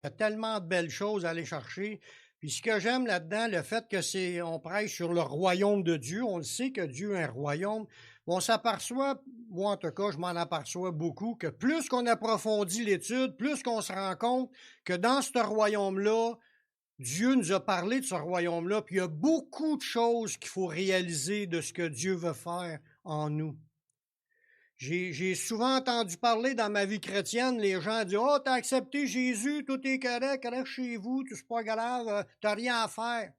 Il y a tellement de belles choses à aller chercher. Puis ce que j'aime là-dedans, le fait que on prêche sur le royaume de Dieu, on le sait que Dieu a un royaume. On s'aperçoit, moi en tout cas, je m'en aperçois beaucoup, que plus qu'on approfondit l'étude, plus qu'on se rend compte que dans ce royaume-là, Dieu nous a parlé de ce royaume-là, puis il y a beaucoup de choses qu'il faut réaliser de ce que Dieu veut faire en nous. J'ai souvent entendu parler dans ma vie chrétienne, les gens disent « Oh, t'as accepté Jésus, tout est correct, reste chez vous, tout c'est pas grave, t'as rien à faire. »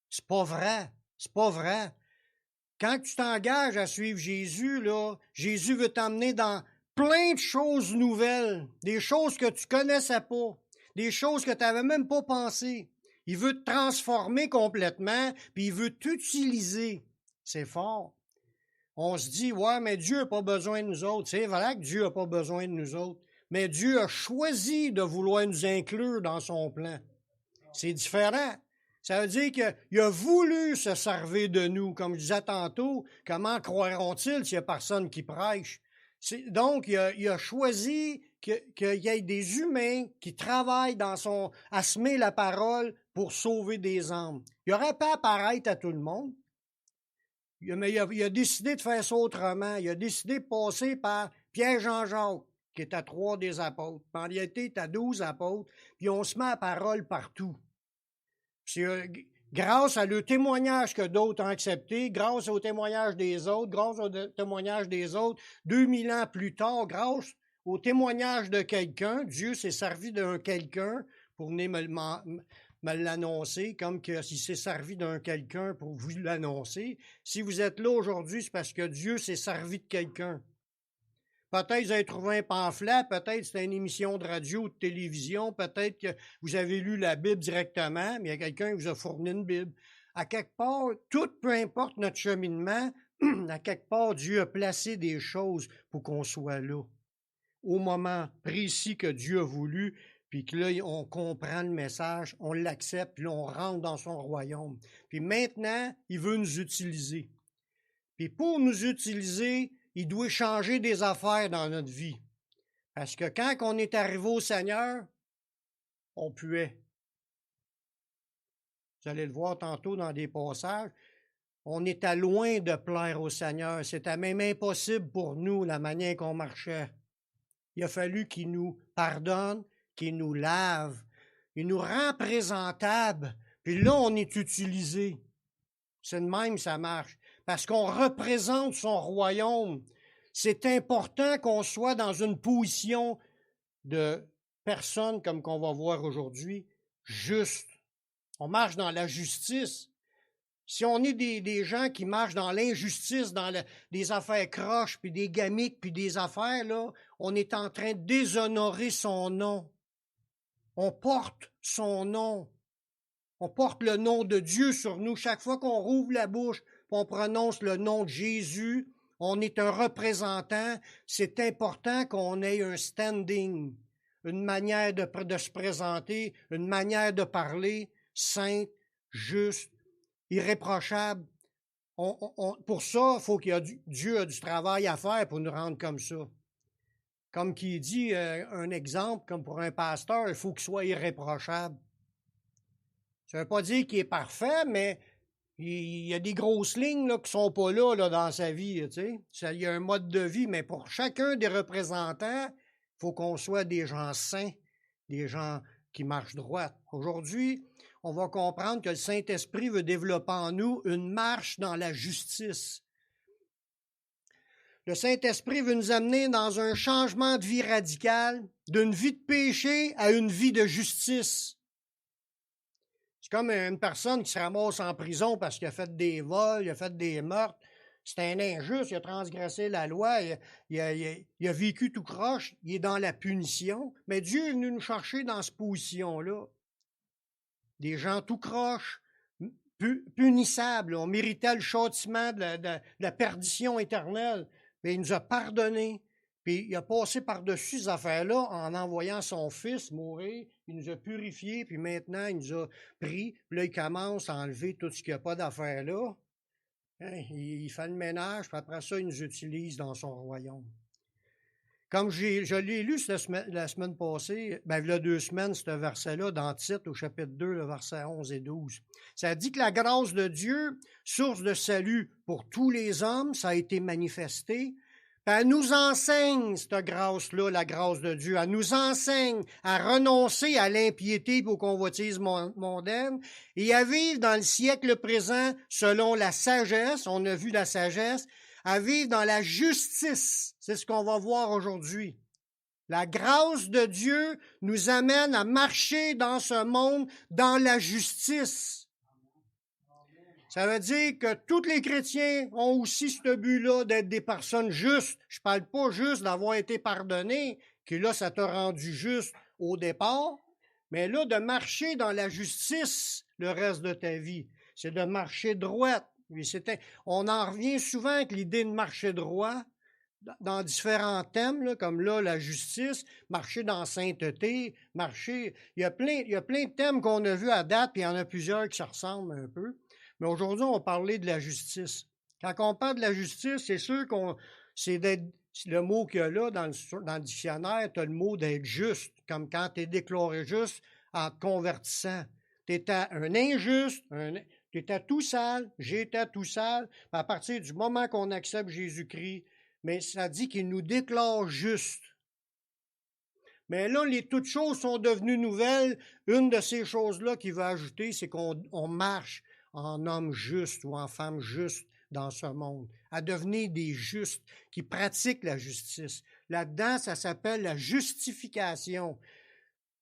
C'est pas vrai, c'est pas vrai. Quand tu t'engages à suivre Jésus, là, Jésus veut t'emmener dans plein de choses nouvelles, des choses que tu connaissais pas, des choses que tu n'avais même pas pensé. Il veut te transformer complètement, puis il veut t'utiliser. C'est fort. On se dit, ouais, mais Dieu n'a pas besoin de nous autres. C'est vrai que Dieu n'a pas besoin de nous autres, mais Dieu a choisi de vouloir nous inclure dans son plan. C'est différent. Ça veut dire qu'il a voulu se servir de nous. Comme je disais tantôt, comment croiront-ils s'il n'y a personne qui prêche? Donc, il a choisi qu'il y ait des humains qui travaillent à semer la parole pour sauver des âmes. Il n'aurait pas apparaître à tout le monde. Mais il a décidé de faire ça autrement. Il a décidé de passer par Pierre-Jean-Jacques, qui est à 3 des apôtres. Puis en réalité, il est à 12 apôtres. Puis on se met la parole partout. C'est grâce à le témoignage que d'autres ont accepté, grâce au témoignage des autres, grâce au témoignage des autres, 2000 ans plus tard, grâce au témoignage de quelqu'un, Dieu s'est servi d'un quelqu'un pour venir me l'annoncer, comme s'il s'est servi d'un quelqu'un pour vous l'annoncer. Si vous êtes là aujourd'hui, c'est parce que Dieu s'est servi de quelqu'un. Peut-être vous avez trouvé un pamphlet, peut-être c'est une émission de radio ou de télévision, peut-être que vous avez lu la Bible directement, mais il y a quelqu'un qui vous a fourni une Bible. À quelque part, peu importe notre cheminement, à quelque part, Dieu a placé des choses pour qu'on soit là. Au moment précis que Dieu a voulu, puis que là, on comprend le message, on l'accepte, puis là, on rentre dans son royaume. Puis maintenant, il veut nous utiliser. Puis pour nous utiliser, il doit changer des affaires dans notre vie. Parce que quand on est arrivé au Seigneur, on puait. Vous allez le voir tantôt dans des passages. On était loin de plaire au Seigneur. C'était même impossible pour nous, la manière qu'on marchait. Il a fallu qu'il nous pardonne, qu'il nous lave. Il nous rend présentables. Puis là, on est utilisé. C'est de même, ça marche. Parce qu'on représente son royaume. C'est important qu'on soit dans une position de personne, comme qu'on va voir aujourd'hui, juste. On marche dans la justice. Si on est des gens qui marchent dans l'injustice, des affaires croches, puis des gamiques, puis des affaires, là, on est en train de déshonorer son nom. On porte son nom. On porte le nom de Dieu sur nous. Chaque fois qu'on rouvre la bouche, on prononce le nom de Jésus, on est un représentant. C'est important qu'on ait un standing, une manière de se présenter, une manière de parler, sainte, juste, irréprochable. Pour ça, il faut Dieu a du travail à faire pour nous rendre comme ça. Comme qui dit, un exemple, comme pour un pasteur, il faut qu'il soit irréprochable. Ça ne veut pas dire qu'il est parfait, mais il y a des grosses lignes là, qui ne sont pas là, dans sa vie. Tu sais. Il y a un mode de vie, mais pour chacun des représentants, il faut qu'on soit des gens saints, des gens qui marchent droit. Aujourd'hui, on va comprendre que le Saint-Esprit veut développer en nous une marche dans la justice. Le Saint-Esprit veut nous amener dans un changement de vie radical, d'une vie de péché à une vie de justice. C'est comme une personne qui se ramasse en prison parce qu'il a fait des vols, il a fait des meurtres. C'est un injuste, il a transgressé la loi, il a vécu tout croche, il est dans la punition. Mais Dieu est venu nous chercher dans cette position-là. Des gens tout croche, punissables. On méritait le châtiment de la perdition éternelle. Mais il nous a pardonné. Puis il a passé par-dessus ces affaires-là en envoyant son fils mourir. Il nous a purifiés, puis maintenant, il nous a pris. Puis là, il commence à enlever tout ce qu'il n'y a pas d'affaires là. Hein, il fait le ménage, puis après ça, il nous utilise dans son royaume. Comme je l'ai lu la semaine passée, il y a 2 semaines, ce verset-là, dans Tite, au chapitre 2, le verset 11 et 12. Ça dit que la grâce de Dieu, source de salut pour tous les hommes, ça a été manifesté. Puis elle nous enseigne, cette grâce-là, la grâce de Dieu. Elle nous enseigne à renoncer à l'impiété et aux convoitises mondaines et à vivre dans le siècle présent selon la sagesse. On a vu la sagesse. À vivre dans la justice. C'est ce qu'on va voir aujourd'hui. La grâce de Dieu nous amène à marcher dans ce monde dans la justice. Ça veut dire que tous les chrétiens ont aussi ce but-là d'être des personnes justes. Je ne parle pas juste d'avoir été pardonné, que là, ça t'a rendu juste au départ, mais là, de marcher dans la justice le reste de ta vie. C'est de marcher droite. On en revient souvent avec l'idée de marcher droit dans différents thèmes, là, comme là, la justice, marcher dans la sainteté, marcher... Il y a plein de thèmes qu'on a vus à date, puis il y en a plusieurs qui se ressemblent un peu. Mais aujourd'hui, on va parler de la justice. Quand on parle de la justice, c'est sûr c'est d'être... Le mot qu'il y a là dans le dictionnaire, tu as le mot d'être juste, comme quand tu es déclaré juste en te convertissant. Tu étais un injuste, tu étais tout sale, j'étais tout sale. À partir du moment qu'on accepte Jésus-Christ, mais ça dit qu'il nous déclare juste. Mais là, toutes choses sont devenues nouvelles. Une de ces choses-là qu'il va ajouter, c'est qu'on marche en homme juste ou en femme juste dans ce monde, à devenir des justes qui pratiquent la justice. Là-dedans, ça s'appelle la justification.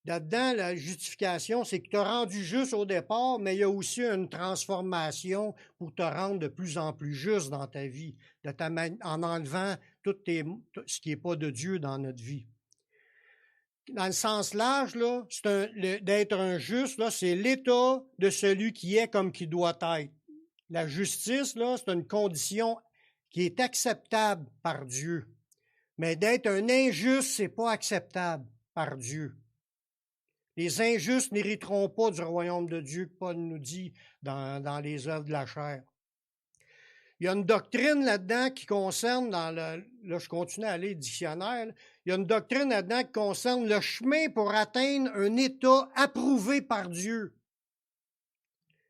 Là-dedans, la justification, c'est que tu as rendu juste au départ, mais il y a aussi une transformation pour te rendre de plus en plus juste dans ta vie, en enlevant tout ce qui n'est pas de Dieu dans notre vie. Dans le sens large, là, d'être un juste, là, c'est l'état de celui qui est comme qui doit être. La justice, là, c'est une condition qui est acceptable par Dieu. Mais d'être un injuste, c'est pas acceptable par Dieu. Les injustes n'hériteront pas du royaume de Dieu, que Paul nous dit dans les œuvres de la chair. Il y a une doctrine là-dedans qui concerne, là je continue à aller dictionnaire, il y a une doctrine là-dedans qui concerne le chemin pour atteindre un état approuvé par Dieu.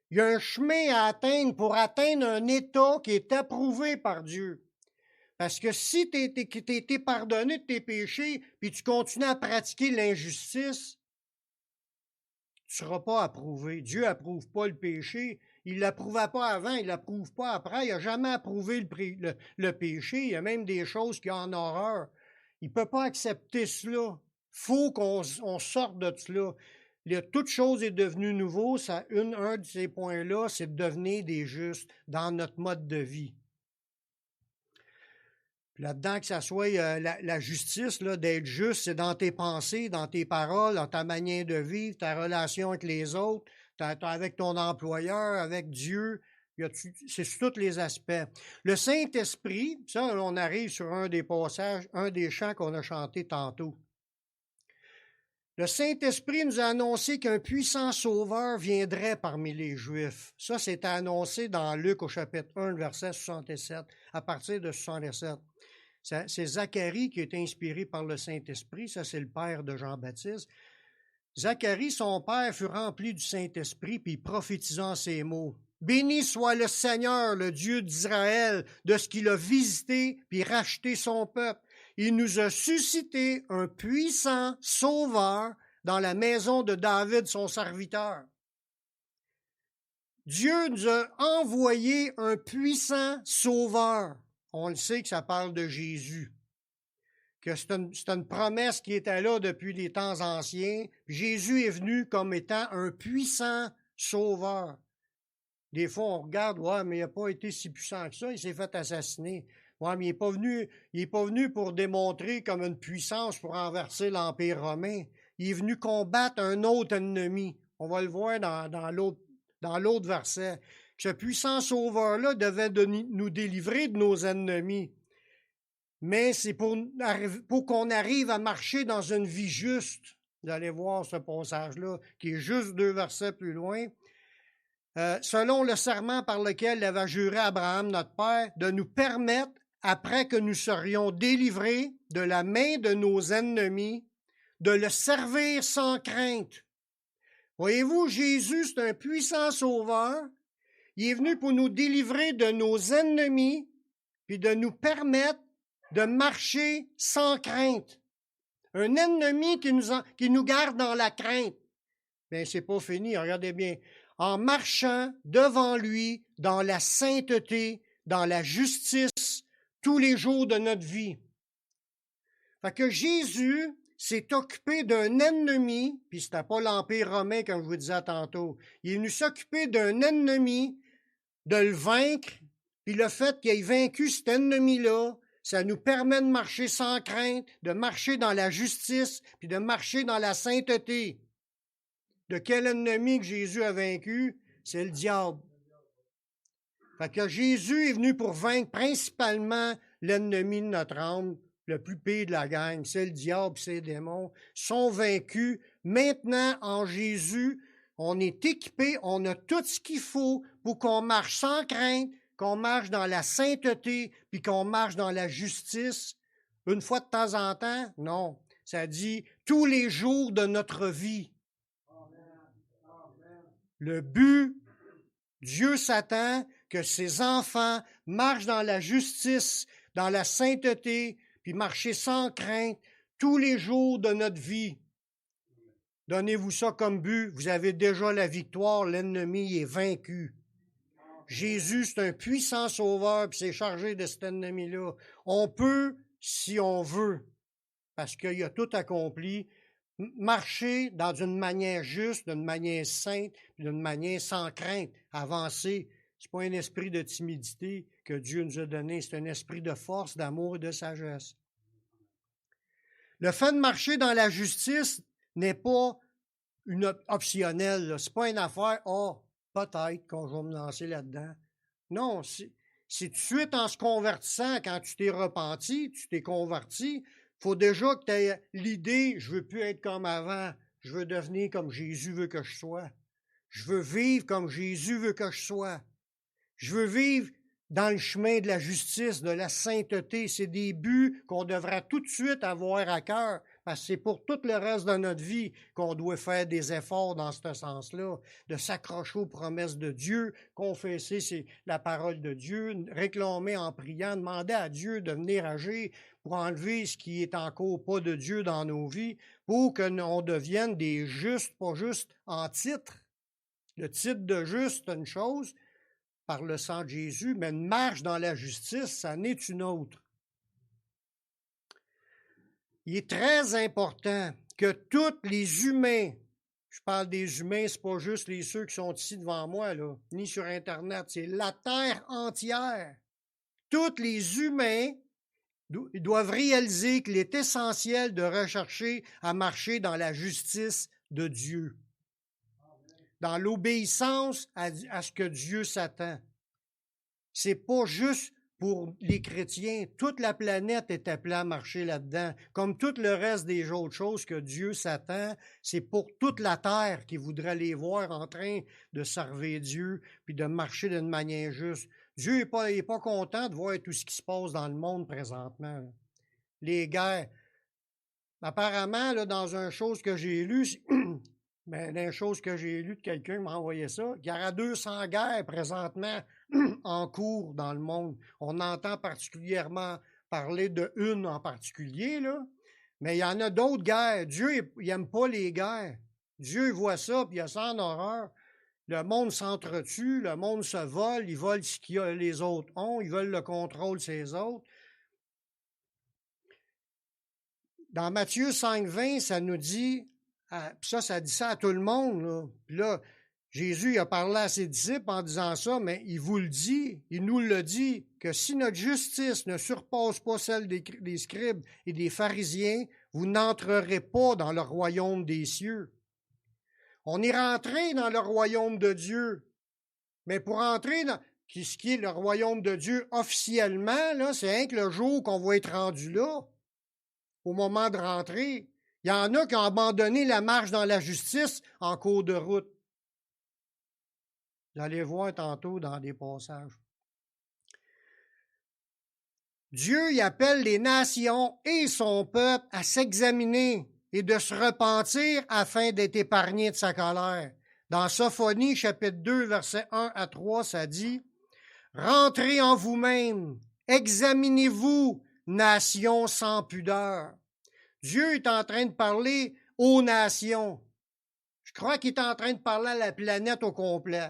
Il y a un chemin à atteindre pour atteindre un état qui est approuvé par Dieu. Parce que si tu as été pardonné de tes péchés, puis tu continues à pratiquer l'injustice, tu ne seras pas approuvé. Dieu n'approuve pas le péché. Il ne l'approuvait pas avant, il ne l'approuve pas après. Il n'a jamais approuvé le péché. Il y a même des choses qu'il a en horreur. Il ne peut pas accepter cela. Il faut qu'on sorte de cela. Toute chose est devenue nouveau. Un de ces points-là, c'est de devenir des justes dans notre mode de vie. Puis là-dedans, que ça soit la justice, là, d'être juste, c'est dans tes pensées, dans tes paroles, dans ta manière de vivre, ta relation avec les autres, avec ton employeur, avec Dieu. C'est sur tous les aspects. Le Saint-Esprit, ça, on arrive sur un des passages, un des chants qu'on a chanté tantôt. Le Saint-Esprit nous a annoncé qu'un puissant sauveur viendrait parmi les Juifs. Ça, c'est annoncé dans Luc au chapitre 1, verset 67, à partir de 67. C'est Zacharie qui est inspiré par le Saint-Esprit. Ça, c'est le père de Jean-Baptiste. Zacharie, son père, fut rempli du Saint-Esprit, puis prophétisant ces mots. « Béni soit le Seigneur, le Dieu d'Israël, de ce qu'il a visité, puis racheté son peuple. Il nous a suscité un puissant sauveur dans la maison de David, son serviteur. » Dieu nous a envoyé un puissant sauveur. On le sait que ça parle de Jésus, que c'est une promesse qui était là depuis les temps anciens. Jésus est venu comme étant un puissant sauveur. Des fois, on regarde, ouais, mais il n'a pas été si puissant que ça, il s'est fait assassiner. Ouais, mais il n'est pas venu pour démontrer comme une puissance pour renverser l'Empire romain. Il est venu combattre un autre ennemi. On va le voir dans l'autre verset. Ce puissant sauveur-là devait nous délivrer de nos ennemis. Mais c'est pour qu'on arrive à marcher dans une vie juste. Vous allez voir ce passage-là, qui est juste 2 versets plus loin. Selon le serment par lequel il avait juré Abraham, notre père, de nous permettre, après que nous serions délivrés de la main de nos ennemis, de le servir sans crainte. Voyez-vous, Jésus, c'est un puissant sauveur. Il est venu pour nous délivrer de nos ennemis, puis de nous permettre de marcher sans crainte. Un ennemi qui nous garde dans la crainte. Bien, c'est pas fini, regardez bien. En marchant devant lui dans la sainteté, dans la justice, tous les jours de notre vie. Fait que Jésus s'est occupé d'un ennemi, puis c'était pas l'Empire romain, comme je vous disais tantôt. Il est venu s'occuper d'un ennemi, de le vaincre, puis le fait qu'il ait vaincu cet ennemi-là, ça nous permet de marcher sans crainte, de marcher dans la justice, puis de marcher dans la sainteté. De quel ennemi que Jésus a vaincu? C'est le diable. Fait que Jésus est venu pour vaincre principalement l'ennemi de notre âme, le plus pire de la gang, c'est le diable, c'est les démons, sont vaincus. Maintenant, en Jésus, on est équipé, on a tout ce qu'il faut pour qu'on marche sans crainte, qu'on marche dans la sainteté, puis qu'on marche dans la justice. Une fois de temps en temps? Non. Ça dit tous les jours de notre vie. Le but, Dieu s'attend que ses enfants marchent dans la justice, dans la sainteté, puis marcher sans crainte tous les jours de notre vie. Donnez-vous ça comme but, vous avez déjà la victoire, l'ennemi est vaincu. Jésus, c'est un puissant sauveur, puis c'est chargé de cet ennemi-là. On peut, si on veut, parce qu'il a tout accompli, marcher dans une manière juste, d'une manière sainte, d'une manière sans crainte, avancer. Ce n'est pas un esprit de timidité que Dieu nous a donné, c'est un esprit de force, d'amour et de sagesse. Le fait de marcher dans la justice n'est pas une optionnelle. Ce n'est pas une affaire, peut-être qu'on va me lancer là-dedans. Non, c'est tout de suite en se convertissant, quand tu t'es repenti, tu t'es converti, il faut déjà que tu aies l'idée, je ne veux plus être comme avant, je veux devenir comme Jésus veut que je sois. Je veux vivre comme Jésus veut que je sois. Je veux vivre dans le chemin de la justice, de la sainteté. C'est des buts qu'on devra tout de suite avoir à cœur, parce que c'est pour tout le reste de notre vie qu'on doit faire des efforts dans ce sens-là, de s'accrocher aux promesses de Dieu, confesser la parole de Dieu, réclamer en priant, demander à Dieu de venir agir pour enlever ce qui est encore pas de Dieu dans nos vies, pour que l'on devienne des justes, pas juste en titre. Le titre de juste, c'est une chose, par le sang de Jésus, mais une marche dans la justice, ça n'est une autre. Il est très important que tous les humains, je parle des humains, c'est pas juste ceux qui sont ici devant moi, là, ni sur Internet, c'est la terre entière. Tous les humains doivent réaliser qu'il est essentiel de rechercher à marcher dans la justice de Dieu, dans l'obéissance à ce que Dieu s'attend. C'est pas juste pour les chrétiens. Toute la planète est appelée à marcher là-dedans. Comme tout le reste des autres choses que Dieu s'attend, c'est pour toute la terre qui voudrait les voir en train de servir Dieu puis de marcher d'une manière juste. Dieu n'est pas content de voir tout ce qui se passe dans le monde présentement. Là. Les guerres. Apparemment, là, dans une chose que j'ai lue, dans une chose que j'ai lue de quelqu'un m'a envoyé ça, il y aura 200 guerres présentement en cours dans le monde. On entend particulièrement parler d'une en particulier, là, mais il y en a d'autres guerres. Dieu, il n'aime pas les guerres. Dieu il voit ça, puis il a ça en horreur. Le monde s'entretue, le monde se vole, ils volent ce que les autres ont, ils veulent le contrôle ces autres. Dans Matthieu 5,20, ça nous dit, ça dit ça à tout le monde, là. Puis là, Jésus a parlé à ses disciples en disant ça, mais il vous le dit, il nous le dit, que si notre justice ne surpasse pas celle des scribes et des pharisiens, vous n'entrerez pas dans le royaume des cieux. On est rentré dans le royaume de Dieu, mais pour entrer dans ce qui est le royaume de Dieu officiellement, là, c'est rien que le jour qu'on va être rendu là, au moment de rentrer. Il y en a qui ont abandonné la marche dans la justice en cours de route. Vous allez voir tantôt dans des passages. Dieu y appelle les nations et son peuple à s'examiner et de se repentir afin d'être épargnés de sa colère. Dans Sophonie, chapitre 2, versets 1 à 3, ça dit « Rentrez en vous-même, examinez-vous, nations sans pudeur. » Dieu est en train de parler aux nations. Je crois qu'il est en train de parler à la planète au complet.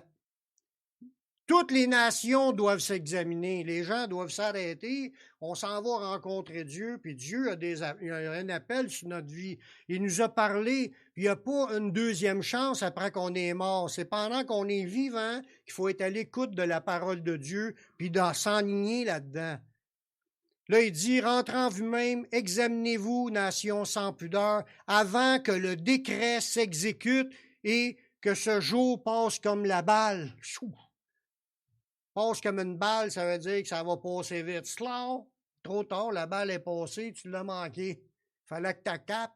Toutes les nations doivent s'examiner. Les gens doivent s'arrêter. On s'en va rencontrer Dieu, puis Dieu il a un appel sur notre vie. Il nous a parlé. Il n'y a pas une deuxième chance après qu'on est mort. C'est pendant qu'on est vivant qu'il faut être à l'écoute de la parole de Dieu, puis d'en s'enligner là-dedans. Là, il dit, rentrez en vous-même, examinez-vous, nations sans pudeur, avant que le décret s'exécute et que ce jour passe comme la balle. Passe comme une balle, ça veut dire que ça va passer vite. Slaw, trop tard, la balle est passée, tu l'as manqué. Fallait que tu captes.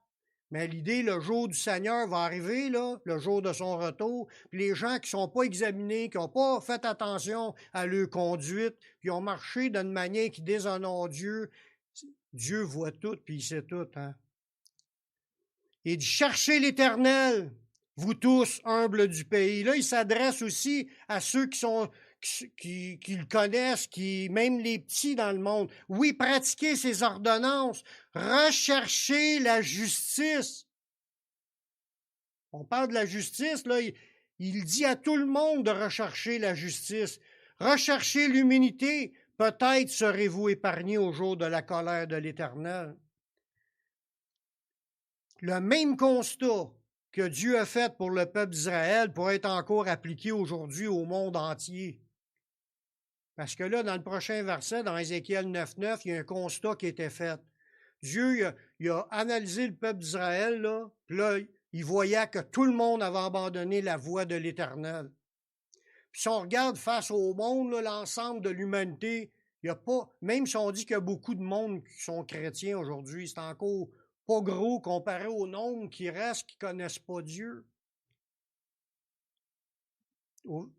Mais l'idée, le jour du Seigneur va arriver, là, le jour de son retour. Puis les gens qui ne sont pas examinés, qui n'ont pas fait attention à leur conduite, qui ont marché d'une manière qui déshonore Dieu, Dieu voit tout, puis il sait tout. Hein? Il dit, cherchez l'Éternel, vous tous humbles du pays. Là, il s'adresse aussi à ceux qui le connaissent, même les petits dans le monde. Oui, pratiquez ses ordonnances, recherchez la justice. On parle de la justice, là, il dit à tout le monde de rechercher la justice. Recherchez l'humilité, peut-être serez-vous épargnés au jour de la colère de l'Éternel. Le même constat que Dieu a fait pour le peuple d'Israël pourrait être encore appliqué aujourd'hui au monde entier. Parce que là, dans le prochain verset, dans Ézéchiel 9.9, il y a un constat qui a été fait. Dieu, il a analysé le peuple d'Israël, là, puis là, il voyait que tout le monde avait abandonné la voie de l'Éternel. Puis si on regarde face au monde, là, l'ensemble de l'humanité, il n'y a pas, même si on dit qu'il y a beaucoup de monde qui sont chrétiens aujourd'hui, c'est encore pas gros comparé au nombre qui reste qui ne connaissent pas Dieu.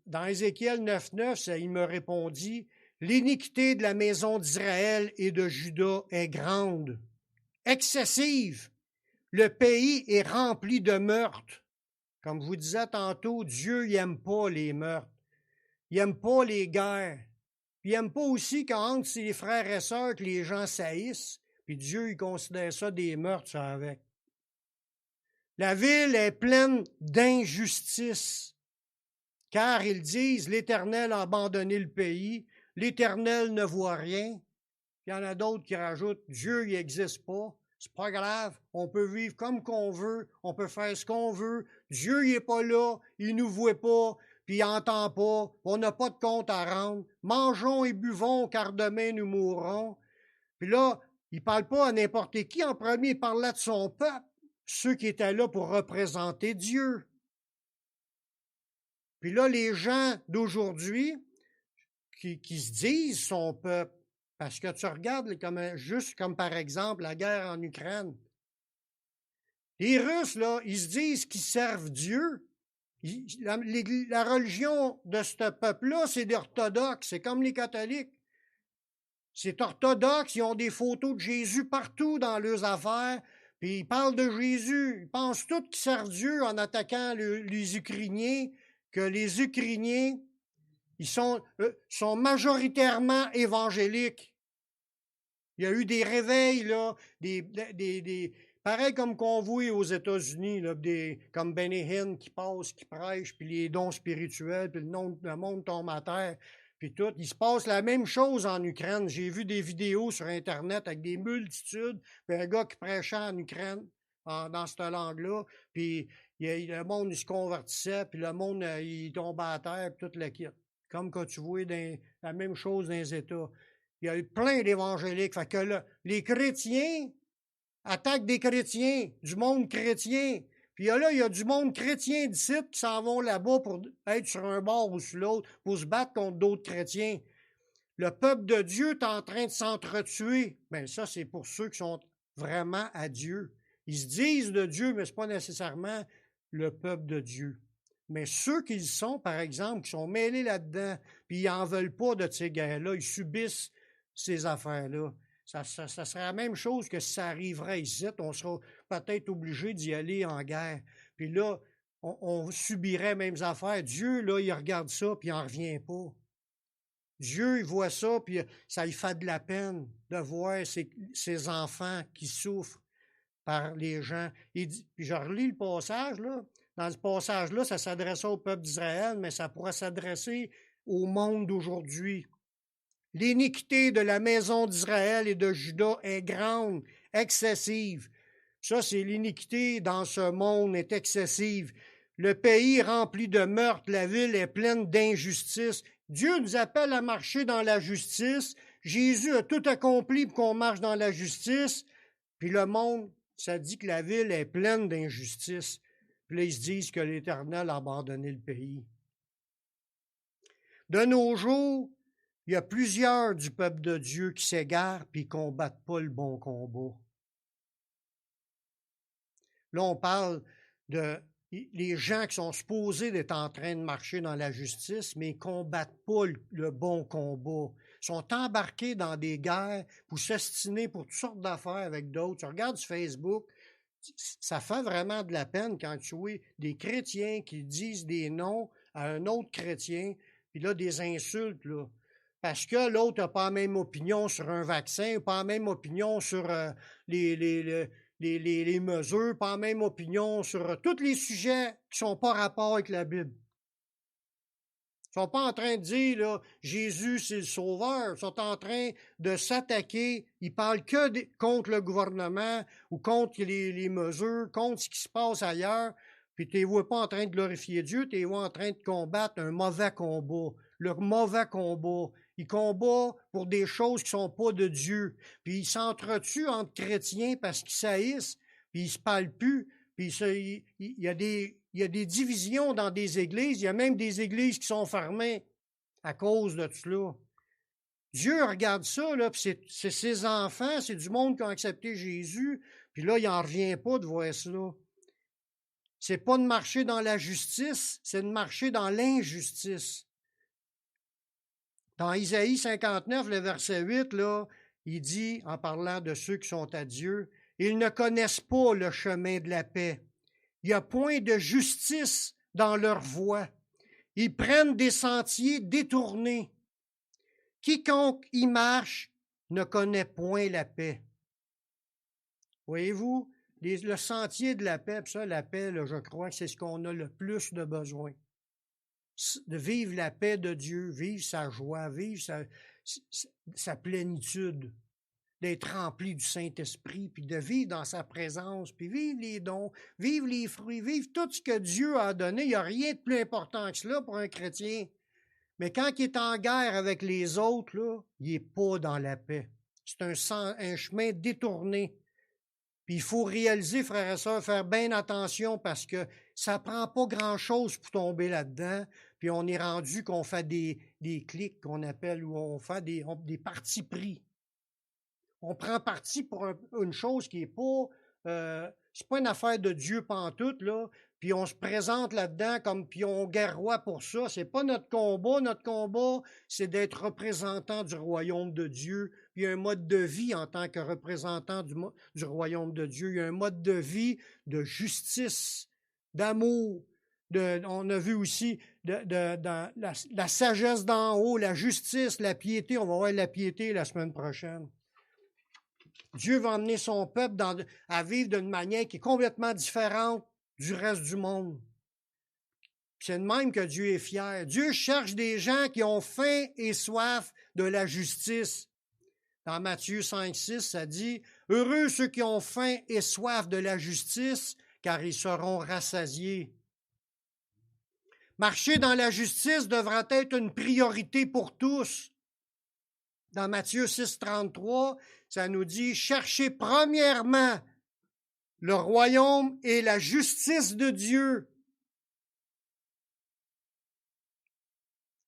Dans Ézéchiel 9.9, il me répondit, « L'iniquité de la maison d'Israël et de Juda est grande, excessive. Le pays est rempli de meurtres. » Comme je vous disais tantôt, Dieu n'aime pas les meurtres. Il n'aime pas les guerres. Puis il n'aime pas aussi qu'entre ses frères et sœurs que les gens saillissent. Puis Dieu, il considère ça des meurtres, ça avec. La ville est pleine d'injustice. Car ils disent, l'Éternel a abandonné le pays, l'Éternel ne voit rien. Il y en a d'autres qui rajoutent, Dieu, il n'existe pas. C'est pas grave, on peut vivre comme qu'on veut, on peut faire ce qu'on veut. Dieu, il n'est pas là, il ne nous voit pas, puis il n'entend pas, on n'a pas de compte à rendre. Mangeons et buvons, car demain nous mourrons. Puis là, il ne parle pas à n'importe qui. En premier, il parlait de son peuple, ceux qui étaient là pour représenter Dieu. Puis là, les gens d'aujourd'hui qui se disent son peuple, parce que tu regardes juste comme par exemple la guerre en Ukraine. Les Russes, là, ils se disent qu'ils servent Dieu. La religion de ce peuple-là, c'est l'orthodoxe, c'est comme les catholiques. C'est orthodoxe, ils ont des photos de Jésus partout dans leurs affaires, puis ils parlent de Jésus. Ils pensent tous qu'ils servent Dieu en attaquant les Ukrainiens, que les Ukrainiens, ils sont majoritairement évangéliques. Il y a eu des réveils, là, pareil comme convois aux États-Unis, là, comme Benny Hinn qui passe, qui prêche, puis les dons spirituels, puis le monde tombe à terre, puis tout. Il se passe la même chose en Ukraine. J'ai vu des vidéos sur Internet avec des multitudes, puis un gars qui prêchait en Ukraine, dans cette langue-là, puis le monde, il se convertissait, puis le monde, il tombait à terre, puis tout le kit. Comme quand tu vois la même chose dans les États. Il y a eu plein d'évangéliques. Fait que là, les chrétiens attaquent des chrétiens, du monde chrétien. Puis là, il y a du monde chrétien d'ici qui s'en vont là-bas pour être sur un bord ou sur l'autre, pour se battre contre d'autres chrétiens. Le peuple de Dieu est en train de s'entretuer. Bien, ça, c'est pour ceux qui sont vraiment à Dieu. Ils se disent de Dieu, mais ce n'est pas nécessairement le peuple de Dieu. Mais ceux qui sont, par exemple, qui sont mêlés là-dedans, puis ils n'en veulent pas de ces guerres-là, ils subissent ces affaires-là. Ça serait la même chose que si ça arriverait ici, on sera peut-être obligé d'y aller en guerre. Puis là, on subirait les mêmes affaires. Dieu, là, il regarde ça, puis il n'en revient pas. Dieu, il voit ça, puis ça lui fait de la peine de voir ses enfants qui souffrent par les gens. Puis je relis le passage, là. Dans ce passage-là, ça s'adressait au peuple d'Israël, mais ça pourrait s'adresser au monde d'aujourd'hui. L'iniquité de la maison d'Israël et de Juda est grande, excessive. Ça, c'est l'iniquité dans ce monde est excessive. Le pays est rempli de meurtres, la ville est pleine d'injustice. Dieu nous appelle à marcher dans la justice. Jésus a tout accompli pour qu'on marche dans la justice. Puis le monde, ça dit que la ville est pleine d'injustice. Puis là, ils se disent que l'Éternel a abandonné le pays. De nos jours, il y a plusieurs du peuple de Dieu qui s'égarent et qui ne combattent pas le bon combat. Là, on parle de les gens qui sont supposés d'être en train de marcher dans la justice, mais ils ne combattent pas le bon combat. Ils sont embarqués dans des guerres pour s'ostiner pour toutes sortes d'affaires avec d'autres. Tu regardes sur Facebook, ça fait vraiment de la peine quand tu vois des chrétiens qui disent des noms à un autre chrétien, puis là, des insultes, là. Parce que l'autre n'a pas la même opinion sur un vaccin, pas la même opinion sur les mesures, pas la même opinion sur tous les sujets qui ne sont pas rapport avec la Bible. Ils ne sont pas en train de dire, là, Jésus, c'est le sauveur. Ils sont en train de s'attaquer. Ils ne parlent que contre le gouvernement ou contre les mesures, contre ce qui se passe ailleurs. Puis tu ne les vois pas en train de glorifier Dieu, tu les vois en train de combattre un mauvais combat. Leur mauvais combat. Ils combattent pour des choses qui ne sont pas de Dieu. Puis ils s'entretuent entre chrétiens parce qu'ils saillissent, puis ils ne se parlent plus. Puis il y a des divisions dans des églises. Il y a même des églises qui sont fermées à cause de cela. Dieu regarde ça, là, puis c'est ses enfants, c'est du monde qui ont accepté Jésus. Puis là, il n'en revient pas de voir cela. C'est pas de marcher dans la justice, c'est de marcher dans l'injustice. Dans Isaïe 59, le verset 8, là, il dit, en parlant de ceux qui sont à Dieu, « Ils ne connaissent pas le chemin de la paix. Il n'y a point de justice dans leur voie. Ils prennent des sentiers détournés. Quiconque y marche ne connaît point la paix. » Voyez-vous, le sentier de la paix, puis ça, la paix, là, je crois que c'est ce qu'on a le plus de besoin. De vivre la paix de Dieu, vivre sa joie, vivre sa plénitude, d'être rempli du Saint-Esprit, puis de vivre dans sa présence, puis vivre les dons, vivre les fruits, vivre tout ce que Dieu a donné. Il n'y a rien de plus important que cela pour un chrétien. Mais quand il est en guerre avec les autres, là, il n'est pas dans la paix. C'est un chemin détourné. Puis il faut réaliser, frères et sœurs, faire bien attention parce que ça ne prend pas grand-chose pour tomber là-dedans. Puis on est rendu qu'on fait des clics qu'on appelle, ou on fait des partis pris. On prend parti pour une chose qui n'est pas... c'est pas une affaire de Dieu pantoute, là. Puis on se présente là-dedans comme, puis on guerroie pour ça. C'est pas notre combat. Notre combat, c'est d'être représentant du royaume de Dieu. Puis il y a un mode de vie en tant que représentant du royaume de Dieu. Il y a un mode de vie de justice, d'amour. On a vu aussi la sagesse d'en haut, la justice, la piété. On va voir la piété la semaine prochaine. Dieu va emmener son peuple à vivre d'une manière qui est complètement différente du reste du monde. C'est de même que Dieu est fier. Dieu cherche des gens qui ont faim et soif de la justice. Dans Matthieu 5, 6, ça dit « Heureux ceux qui ont faim et soif de la justice, car ils seront rassasiés. » Marcher dans la justice devra être une priorité pour tous. Dans Matthieu 6, 33, ça nous dit « Cherchez premièrement le royaume et la justice de Dieu. »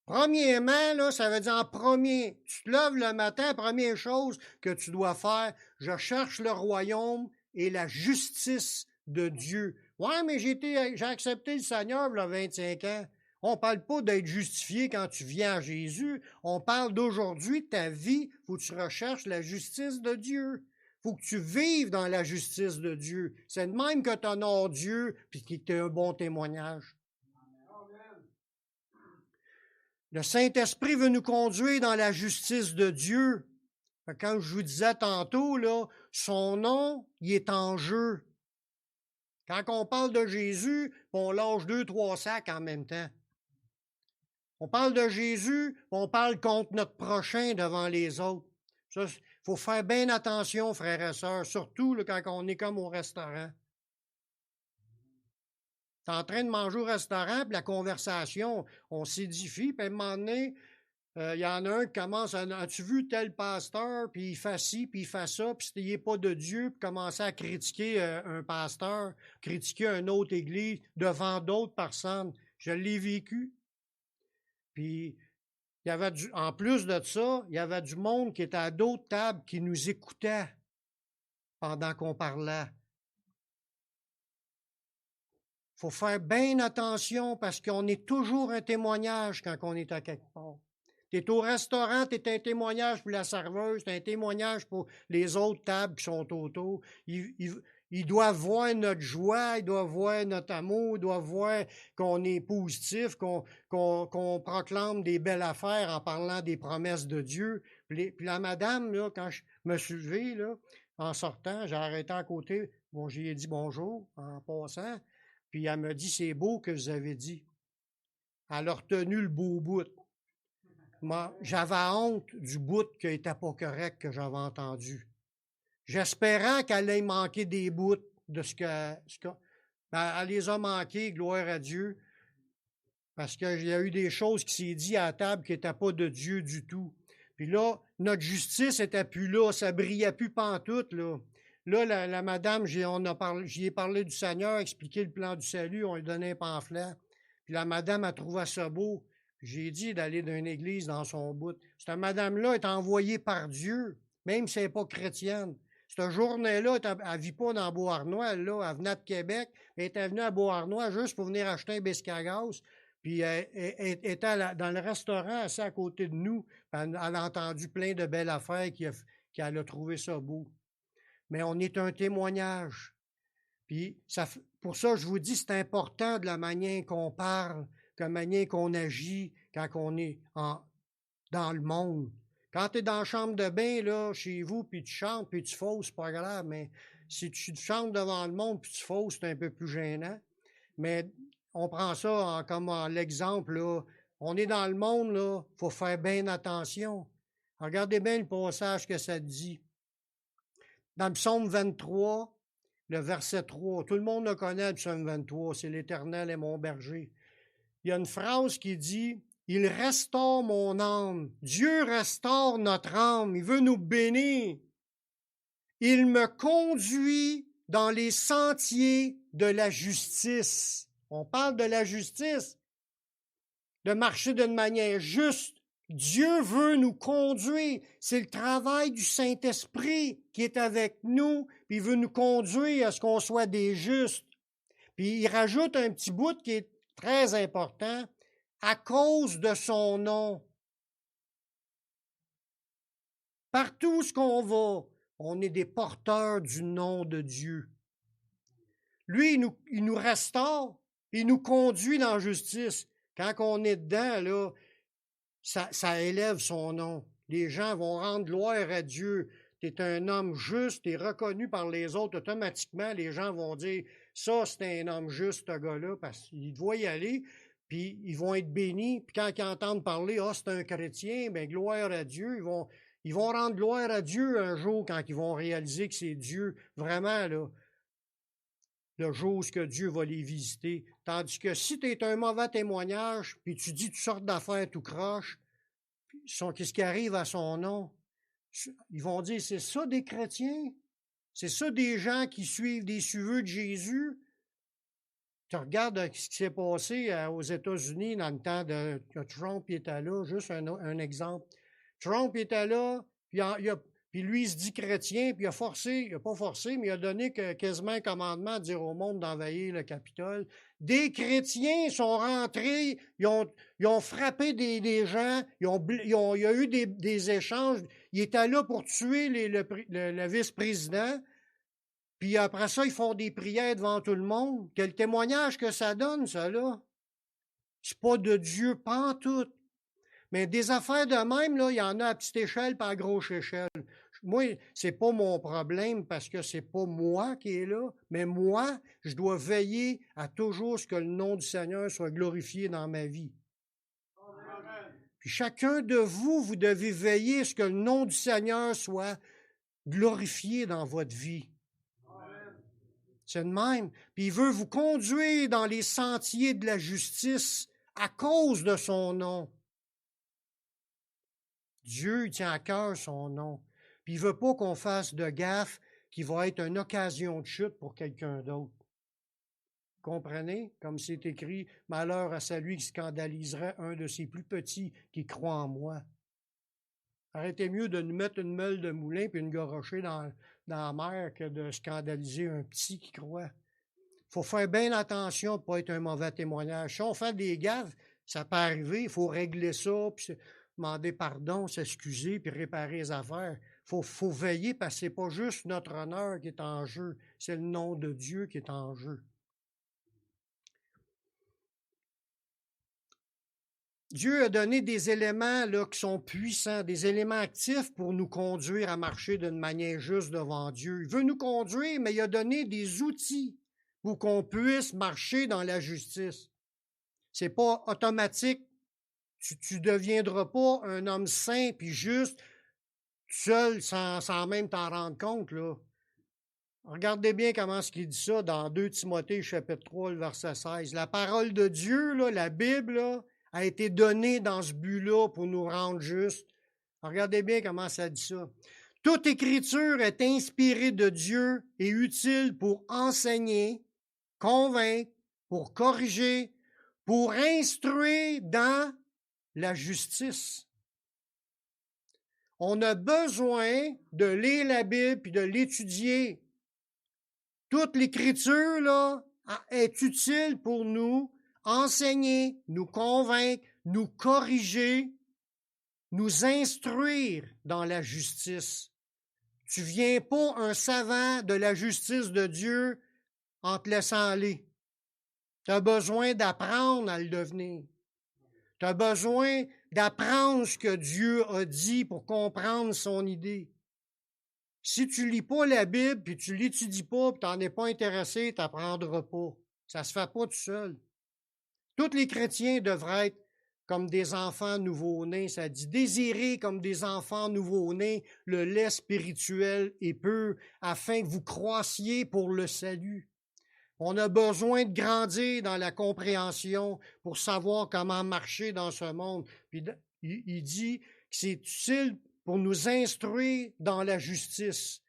Premièrement, là, ça veut dire en premier. Tu te lèves le matin, première chose que tu dois faire, je cherche le royaume et la justice de Dieu. Ouais, mais j'ai accepté le Seigneur il y a 25 ans. On ne parle pas d'être justifié quand tu viens à Jésus. On parle d'aujourd'hui, ta vie, il faut que tu recherches la justice de Dieu. Il faut que tu vives dans la justice de Dieu. C'est de même que tu honores Dieu puis que tu as un bon témoignage. Le Saint-Esprit veut nous conduire dans la justice de Dieu. Comme je vous disais tantôt, là, son nom, il est en jeu. Quand on parle de Jésus, on lâche 2-3 sacs en même temps. On parle de Jésus, on parle contre notre prochain devant les autres. Il faut faire bien attention, frères et sœurs, surtout là, quand on est comme au restaurant. Tu es en train de manger au restaurant, puis la conversation, on s'édifie, puis à un moment donné, il y en a un qui commence à « As-tu vu tel pasteur? » Puis il fait ci, puis il fait ça, puis s'il n'est pas de Dieu, puis commencer à critiquer un pasteur, critiquer une autre église devant d'autres personnes. Je l'ai vécu. Puis, il y avait en plus de ça, il y avait du monde qui était à d'autres tables qui nous écoutait pendant qu'on parlait. Il faut faire bien attention parce qu'on est toujours un témoignage quand on est à quelque part. Tu es au restaurant, tu es un témoignage pour la serveuse, tu es un témoignage pour les autres tables qui sont autour. Ils doivent voir notre joie, ils doivent voir notre amour, ils doivent voir qu'on est positif, qu'on proclame des belles affaires en parlant des promesses de Dieu. Puis la madame, là, quand je me suis levé, là, en sortant, j'ai arrêté à côté, bon, j'ai dit bonjour en passant, puis elle m'a dit, c'est beau que vous avez dit. Elle a retenu le beau bout. Moi, j'avais honte du bout qui n'était pas correct que j'avais entendu. J'espérais qu'elle ait manqué des bouts de ce que ben, elle les a manqués, gloire à Dieu, parce qu'il y a eu des choses qui s'est dit à la table qui n'étaient pas de Dieu du tout. Puis là, notre justice n'était plus là, ça brillait plus pantoute, là. Là, la madame, j'y ai parlé du Seigneur, expliqué le plan du salut, on lui donnait un pamphlet. Puis la madame a trouvé ça beau. J'ai dit d'aller d'une église dans son bout. Cette madame-là est envoyée par Dieu, même si elle n'est pas chrétienne. Cette journée-là, elle ne vit pas dans Beauharnois, elle venait de Québec, elle était venue à Beauharnois juste pour venir acheter un biscuit à gaz, puis elle était dans le restaurant, assis à côté de nous, elle a entendu plein de belles affaires, qu'elle a trouvé ça beau. Mais on est un témoignage. Puis pour ça, je vous dis, c'est important de la manière qu'on parle, de la manière qu'on agit quand on est dans le monde. Quand tu es dans la chambre de bain, là, chez vous, puis tu chantes, puis tu fausses, c'est pas grave, mais si tu chantes devant le monde, puis tu fausses, c'est un peu plus gênant. Mais on prend ça comme l'exemple, là. On est dans le monde, là, il faut faire bien attention. Regardez bien le passage que ça dit. Dans le psaume 23, le verset 3, tout le monde le connaît, le psaume 23, c'est l'Éternel est mon berger. Il y a une phrase qui dit « Il restaure mon âme ». Dieu restaure notre âme, il veut nous bénir. Il me conduit dans les sentiers de la justice. On parle de la justice, de marcher d'une manière juste. Dieu veut nous conduire. C'est le travail du Saint-Esprit qui est avec nous, puis il veut nous conduire à ce qu'on soit des justes. Puis il rajoute un petit bout qui est très important, à cause de son nom. Partout où on va, on est des porteurs du nom de Dieu. Lui, il nous restaure, il nous conduit dans la justice. Quand on est dedans, là, ça élève son nom. Les gens vont rendre gloire à Dieu. Tu es un homme juste, tu es reconnu par les autres. Automatiquement, les gens vont dire, ça, c'est un homme juste, ce gars-là, parce qu'il doit y aller, puis ils vont être bénis. Puis quand ils entendent parler, ah, c'est un chrétien, bien, gloire à Dieu, ils vont rendre gloire à Dieu un jour quand ils vont réaliser que c'est Dieu, vraiment, là, le jour où Dieu va les visiter. Tandis que si tu es un mauvais témoignage, puis tu dis toutes sortes d'affaires tout croche, qu'est-ce qui arrive à son nom? Ils vont dire, c'est ça des chrétiens? C'est ça des gens qui suivent des suiveux de Jésus? Tu regardes ce qui s'est passé aux États-Unis dans le temps que Trump était là, juste un exemple. Trump était là, puis Puis lui, il se dit chrétien, puis il a pas forcé, mais il a donné quasiment un commandement à dire au monde d'envahir le Capitole. Des chrétiens sont rentrés, ils ont frappé des gens, il y a eu des échanges. Ils étaient là pour tuer le vice-président. Puis après ça, ils font des prières devant tout le monde. Quel témoignage que ça donne, ça, là? C'est pas de Dieu pantoute. Mais des affaires de même, là, il y en a à petite échelle pas à grosse échelle. Moi, c'est pas mon problème parce que c'est pas moi qui est là, mais moi, je dois veiller à toujours ce que le nom du Seigneur soit glorifié dans ma vie. Amen. Puis chacun de vous, vous devez veiller à ce que le nom du Seigneur soit glorifié dans votre vie. Amen. C'est de même. Puis il veut vous conduire dans les sentiers de la justice à cause de son nom. Dieu, il tient à cœur son nom. Puis il ne veut pas qu'on fasse de gaffe qui va être une occasion de chute pour quelqu'un d'autre. Comprenez? Comme c'est écrit, malheur à celui qui scandaliserait un de ses plus petits qui croit en moi. Arrêtez mieux de nous mettre une meule de moulin puis une gorocher dans la mer que de scandaliser un petit qui croit. Il faut faire bien attention pour ne pas être un mauvais témoignage. Si on fait des gaffes, ça peut arriver, il faut régler ça, puis demander pardon, s'excuser, puis réparer les affaires. Il faut veiller parce que ce n'est pas juste notre honneur qui est en jeu, c'est le nom de Dieu qui est en jeu. Dieu a donné des éléments là, qui sont puissants, des éléments actifs pour nous conduire à marcher d'une manière juste devant Dieu. Il veut nous conduire, mais il a donné des outils pour qu'on puisse marcher dans la justice. C'est pas automatique. Tu deviendras pas un homme saint puis juste seul sans même t'en rendre compte, là. Regardez bien comment ce qu'il dit ça dans 2 Timothée, chapitre 3, le verset 16. La parole de Dieu, là, la Bible, là, a été donnée dans ce but-là pour nous rendre justes. Regardez bien comment ça dit ça. Toute écriture est inspirée de Dieu et utile pour enseigner, convaincre, pour corriger, pour instruire dans la justice. On a besoin de lire la Bible et de l'étudier. Toute l'écriture, là, est utile pour nous enseigner, nous convaincre, nous corriger, nous instruire dans la justice. Tu viens pas un savant de la justice de Dieu en te laissant aller. Tu as besoin d'apprendre à le devenir. Tu as besoin d'apprendre ce que Dieu a dit pour comprendre son idée. Si tu lis pas la Bible, puis tu l'étudies pas, puis tu n'en es pas intéressé, tu n'apprendras pas. Ça se fait pas tout seul. Tous les chrétiens devraient être comme des enfants nouveau-nés. Ça dit désirez comme des enfants nouveau-nés le lait spirituel et pur, afin que vous croissiez pour le salut. On a besoin de grandir dans la compréhension pour savoir comment marcher dans ce monde. Puis il dit que c'est utile pour nous instruire dans la justice.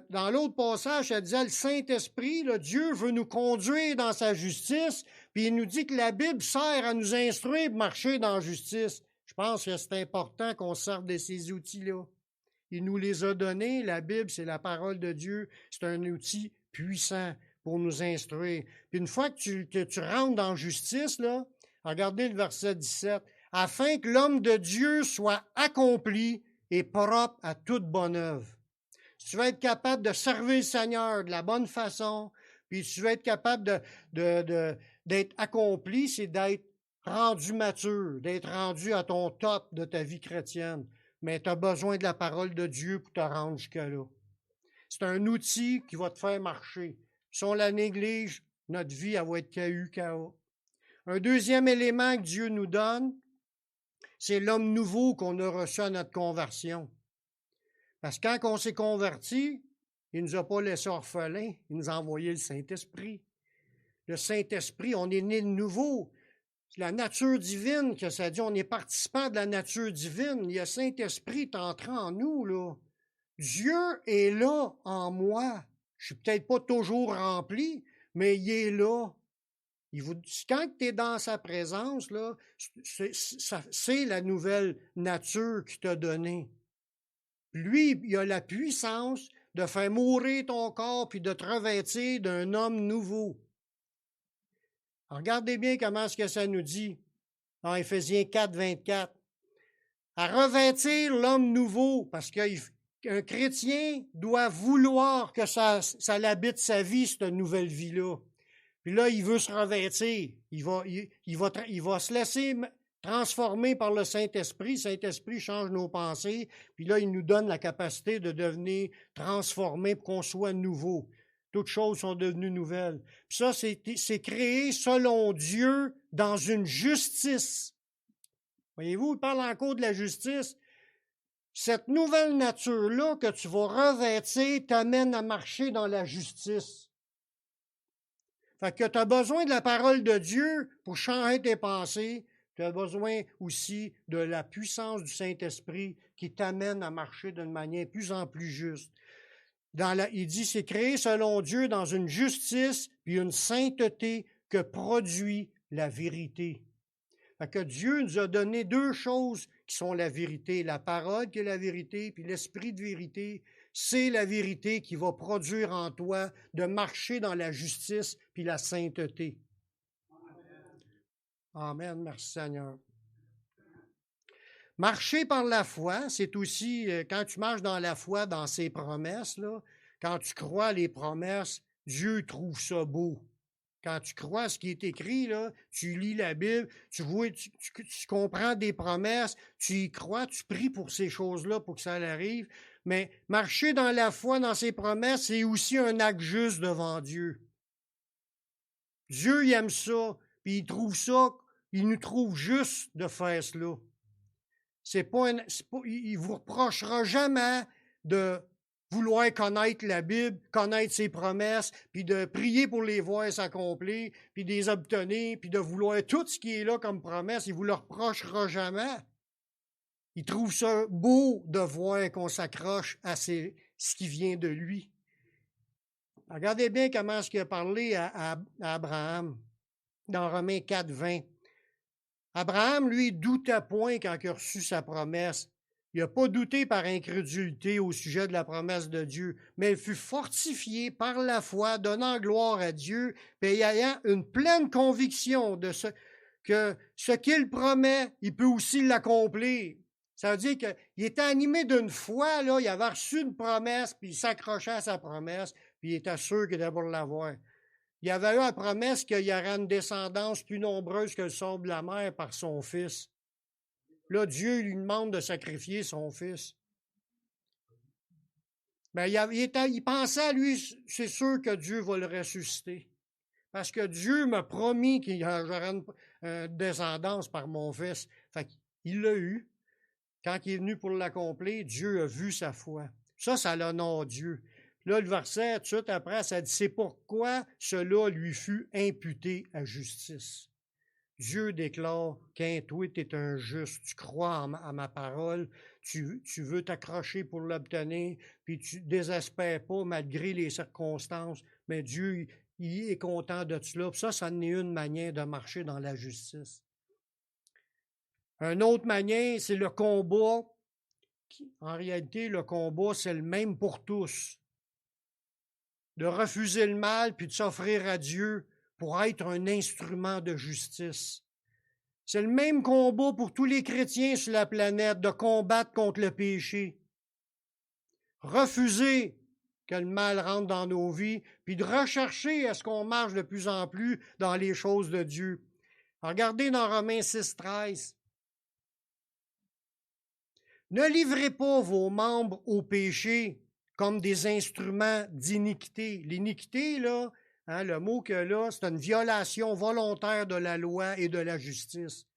Dans l'autre passage, ça disait le Saint-Esprit, là, Dieu veut nous conduire dans sa justice, puis il nous dit que la Bible sert à nous instruire pour marcher dans la justice. Je pense que c'est important qu'on serve de ces outils-là. Il nous les a donnés. La Bible, c'est la parole de Dieu. C'est un outil puissant pour nous instruire. Puis une fois que tu rentres dans la justice, là, regardez le verset 17. Afin que l'homme de Dieu soit accompli et propre à toute bonne œuvre. Si tu veux être capable de servir le Seigneur de la bonne façon, puis si tu veux être capable d'être accompli, c'est d'être rendu mature, d'être rendu à ton top de ta vie chrétienne. Mais tu as besoin de la parole de Dieu pour te rendre jusqu'à-là. C'est un outil qui va te faire marcher. Si on la néglige, notre vie, elle va être KO. Un deuxième élément que Dieu nous donne, c'est l'homme nouveau qu'on a reçu à notre conversion. Parce que quand on s'est converti, il ne nous a pas laissé orphelins, il nous a envoyé le Saint-Esprit. Le Saint-Esprit, on est né de nouveau. C'est la nature divine que ça dit, on est participant de la nature divine. Le Saint-Esprit est entré en nous, là. Dieu est là en moi. Je suis peut-être pas toujours rempli, mais il est là. Quand tu es dans sa présence, là, c'est la nouvelle nature qu'il t'a donnée. Lui, il a la puissance de faire mourir ton corps puis de te revêtir d'un homme nouveau. Alors, regardez bien comment ce que ça nous dit dans Éphésiens 4, 24. À revêtir l'homme nouveau, parce qu'un chrétien doit vouloir que ça l'habite sa vie, cette nouvelle vie-là. Puis là, il veut se revêtir. Il va se laisser transformer par le Saint-Esprit. Le Saint-Esprit change nos pensées. Puis là, il nous donne la capacité de devenir transformés pour qu'on soit nouveau. Toutes choses sont devenues nouvelles. Puis ça, c'est créé selon Dieu dans une justice. Voyez-vous, il parle encore de la justice. Cette nouvelle nature-là que tu vas revêtir t'amène à marcher dans la justice. Fait que tu as besoin de la parole de Dieu pour changer tes pensées. Tu as besoin aussi de la puissance du Saint-Esprit qui t'amène à marcher d'une manière plus en plus juste. Il dit, c'est créé selon Dieu dans une justice puis une sainteté que produit la vérité. Fait que Dieu nous a donné deux choses qui sont la vérité. La parole qui est la vérité, puis l'esprit de vérité. C'est la vérité qui va produire en toi de marcher dans la justice puis la sainteté. Amen. Merci Seigneur. Marcher par la foi, c'est aussi, quand tu marches dans la foi, dans ses promesses, là, quand tu crois les promesses, Dieu trouve ça beau. Quand tu crois à ce qui est écrit, là, tu lis la Bible, tu vois, tu comprends des promesses, tu y crois, tu pries pour ces choses-là pour que ça arrive. Mais marcher dans la foi, dans ses promesses, c'est aussi un acte juste devant Dieu. Dieu, il aime ça, puis il nous trouve juste de faire cela. Il ne vous reprochera jamais de vouloir connaître la Bible, connaître ses promesses, puis de prier pour les voir s'accomplir, puis de les obtenir, puis de vouloir tout ce qui est là comme promesse. Il ne vous le reprochera jamais. Il trouve ça beau de voir qu'on s'accroche à ce qui vient de lui. Regardez bien comment il a parlé à Abraham dans Romains 4, 20. Abraham, lui, doutait point quand il a reçu sa promesse. Il n'a pas douté par incrédulité au sujet de la promesse de Dieu, mais il fut fortifié par la foi, donnant gloire à Dieu, et ayant une pleine conviction de que ce qu'il promet, il peut aussi l'accomplir. Ça veut dire qu'il était animé d'une foi, là, il avait reçu une promesse, puis il s'accrochait à sa promesse, puis il était sûr qu'il était pour l'avoir. Il avait eu la promesse qu'il y aurait une descendance plus nombreuse que le sable de la mer par son fils. Là, Dieu lui demande de sacrifier son fils. Mais il pensait à lui, c'est sûr que Dieu va le ressusciter. Parce que Dieu m'a promis qu'il y aurait une descendance par mon fils. Fait qu'il l'a eu. Quand il est venu pour l'accomplir, Dieu a vu sa foi. Ça l'honore Dieu. Là, le verset, tout de suite après, ça dit, c'est pourquoi cela lui fut imputé à justice. Dieu déclare qu'un toi, tu es un juste, tu crois à ma parole, tu veux t'accrocher pour l'obtenir, puis tu ne désespères pas malgré les circonstances, mais Dieu, il est content de cela. Ça en est une manière de marcher dans la justice. Une autre manière, c'est le combat. En réalité, le combat, c'est le même pour tous. De refuser le mal puis de s'offrir à Dieu pour être un instrument de justice. C'est le même combat pour tous les chrétiens sur la planète, de combattre contre le péché. Refuser que le mal rentre dans nos vies, puis de rechercher à ce qu'on marche de plus en plus dans les choses de Dieu. Regardez dans Romains 6, 13. Ne livrez pas vos membres au péché comme des instruments d'iniquité. L'iniquité, là, le mot que là, c'est une violation volontaire de la loi et de la justice.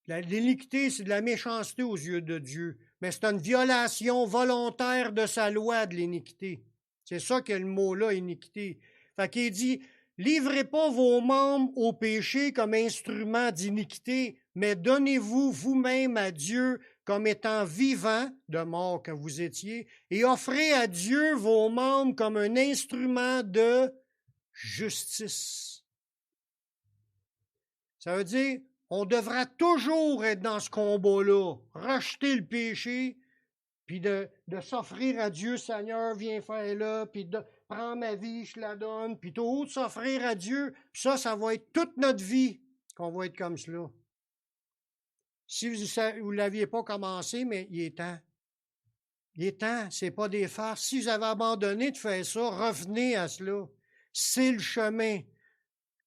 L'iniquité, c'est de la méchanceté aux yeux de Dieu, mais c'est une violation volontaire de sa loi de l'iniquité. C'est ça que le mot-là, iniquité. Fait qu'il dit, livrez pas vos membres au péché comme instrument d'iniquité, mais donnez-vous vous-même à Dieu comme étant vivant, de mort que vous étiez, et offrez à Dieu vos membres comme un instrument de justice. Ça veut dire, on devra toujours être dans ce combat-là, rejeter le péché, puis de s'offrir à Dieu, Seigneur, viens faire là, puis de prendre ma vie, je la donne, puis tout, de s'offrir à Dieu, puis ça va être toute notre vie qu'on va être comme cela. Si vous ne l'aviez pas commencé, mais il est temps. Il est temps, c'est pas des farces. Si vous avez abandonné de faire ça, revenez à cela. C'est le chemin.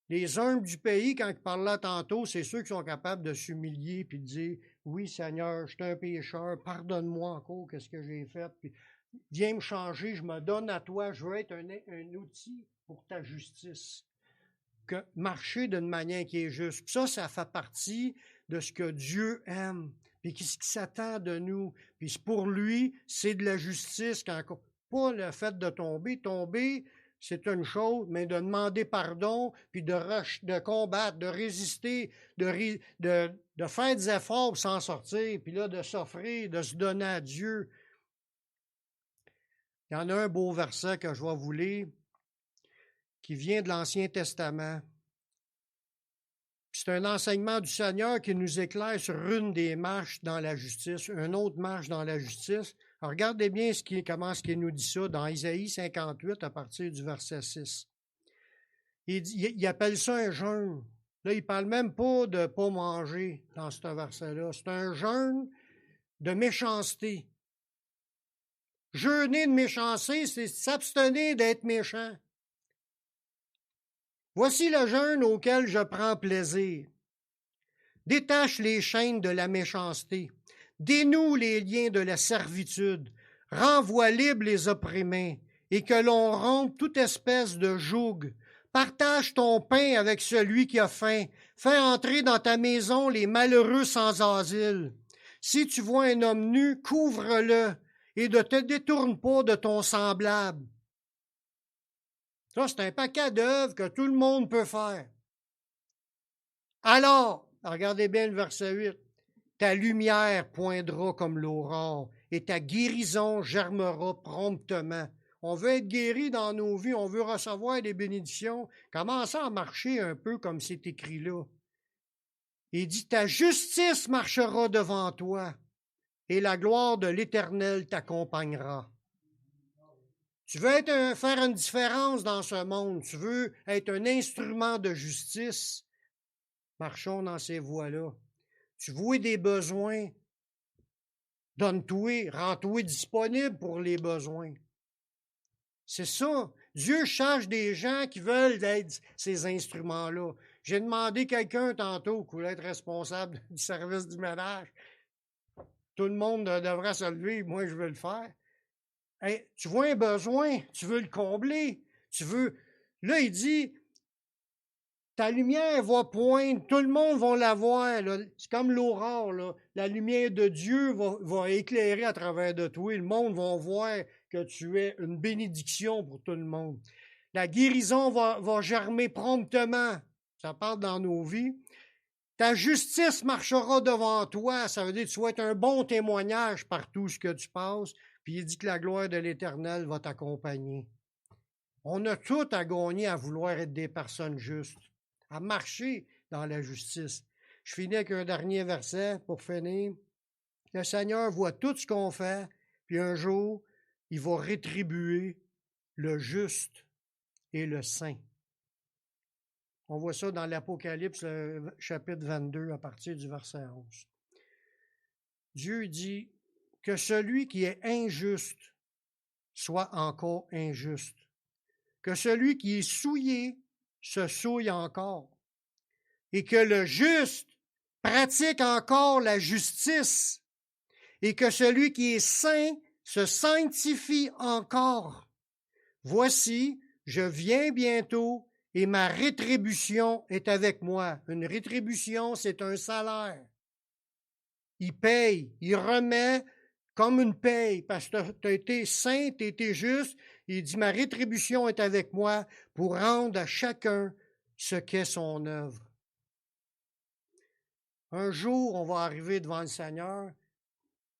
Les humbles du pays, quand ils parlent là tantôt, c'est ceux qui sont capables de s'humilier puis de dire oui, Seigneur, je suis un pécheur, pardonne-moi encore, qu'est-ce que j'ai fait, puis viens me changer, je me donne à toi, je veux être un outil pour ta justice. Que marcher d'une manière qui est juste. Puis ça fait partie de ce que Dieu aime, puis ce qui s'attend de nous. Puis pour lui, c'est de la justice, pas le fait de tomber. Tomber, c'est une chose, mais de demander pardon, puis de combattre, de résister, de faire des efforts pour s'en sortir, puis là, de s'offrir, de se donner à Dieu. Il y en a un beau verset que je vais vous lire, qui vient de l'Ancien Testament. C'est un enseignement du Seigneur qui nous éclaire sur une des marches dans la justice, une autre marche dans la justice. Alors, regardez bien comment il nous dit ça dans Isaïe 58 à partir du verset 6. Il appelle ça un jeûne. Là, il ne parle même pas de ne pas manger dans ce verset-là. C'est un jeûne de méchanceté. Jeûner de méchanceté, c'est s'abstenir d'être méchant. Voici le jeûne auquel je prends plaisir. Détache les chaînes de la méchanceté, dénoue les liens de la servitude, renvoie libres les opprimés, et que l'on rompe toute espèce de joug. Partage ton pain avec celui qui a faim, fais entrer dans ta maison les malheureux sans asile. Si tu vois un homme nu, couvre-le, et ne te détourne pas de ton semblable. Ça, c'est un paquet d'œuvres que tout le monde peut faire. Alors, regardez bien le verset 8, ta lumière poindra comme l'aurore et ta guérison germera promptement. On veut être guéri dans nos vies, on veut recevoir des bénédictions. Commençons à marcher un peu comme c'est écrit là. Il dit, ta justice marchera devant toi et la gloire de l'Éternel t'accompagnera. Tu veux faire une différence dans ce monde, tu veux être un instrument de justice, marchons dans ces voies-là. Tu vois des besoins, donne-toi, rends-toi disponible pour les besoins. C'est ça. Dieu cherche des gens qui veulent être ces instruments-là. J'ai demandé quelqu'un tantôt qui voulait être responsable du service du ménage. Tout le monde devrait se lever, moi je veux le faire. Hey, tu vois un besoin, tu veux le combler, tu veux... Là, il dit, ta lumière va poindre, tout le monde va la voir. C'est comme l'aurore. Là. La lumière de Dieu va éclairer à travers de toi. Et le monde va voir que tu es une bénédiction pour tout le monde. La guérison va germer promptement. Ça part dans nos vies. Ta justice marchera devant toi. Ça veut dire que tu vas être un bon témoignage par tout ce que tu passes. Puis il dit que la gloire de l'Éternel va t'accompagner. On a tout à gagner à vouloir être des personnes justes, à marcher dans la justice. Je finis avec un dernier verset pour finir. Le Seigneur voit tout ce qu'on fait, puis un jour, il va rétribuer le juste et le saint. On voit ça dans l'Apocalypse, chapitre 22, à partir du verset 11. Dieu dit que celui qui est injuste soit encore injuste, que celui qui est souillé se souille encore, et que le juste pratique encore la justice, et que celui qui est saint se sanctifie encore. Voici, je viens bientôt, et ma rétribution est avec moi. Une rétribution, c'est un salaire. Il paye, il remet comme une paye, parce que tu as été saint, tu as été juste. Il dit, ma rétribution est avec moi pour rendre à chacun ce qu'est son œuvre. Un jour, on va arriver devant le Seigneur,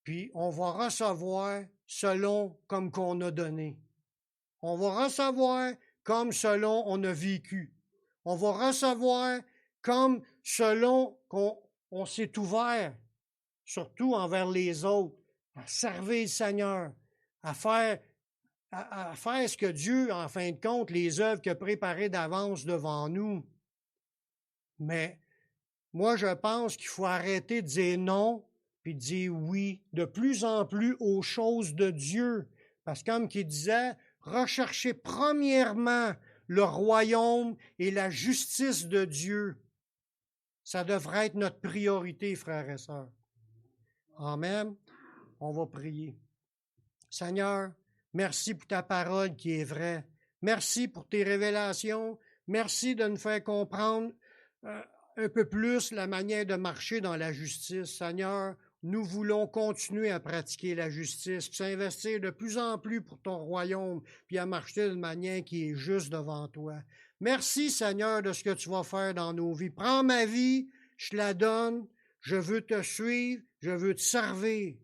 puis on va recevoir selon comme qu'on a donné. On va recevoir comme selon on a vécu. On va recevoir comme selon qu'on s'est ouvert, surtout envers les autres. à servir le Seigneur, à faire ce que Dieu, en fin de compte, les œuvres qu'il a préparées d'avance devant nous. Mais moi, je pense qu'il faut arrêter de dire non, puis de dire oui, de plus en plus aux choses de Dieu. Parce que comme qu'il disait, recherchez premièrement le royaume et la justice de Dieu. Ça devrait être notre priorité, frères et sœurs. Amen. On va prier. Seigneur, merci pour ta parole qui est vraie. Merci pour tes révélations. Merci de nous faire comprendre un peu plus la manière de marcher dans la justice. Seigneur, nous voulons continuer à pratiquer la justice, s'investir de plus en plus pour ton royaume, puis à marcher d'une manière qui est juste devant toi. Merci, Seigneur, de ce que tu vas faire dans nos vies. Prends ma vie, je la donne, je veux te suivre, je veux te servir.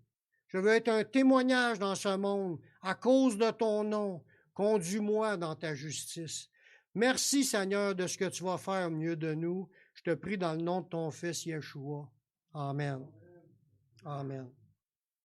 Je veux être un témoignage dans ce monde à cause de ton nom. Conduis-moi dans ta justice. Merci, Seigneur, de ce que tu vas faire au milieu de nous. Je te prie dans le nom de ton Fils Yeshua. Amen. Amen.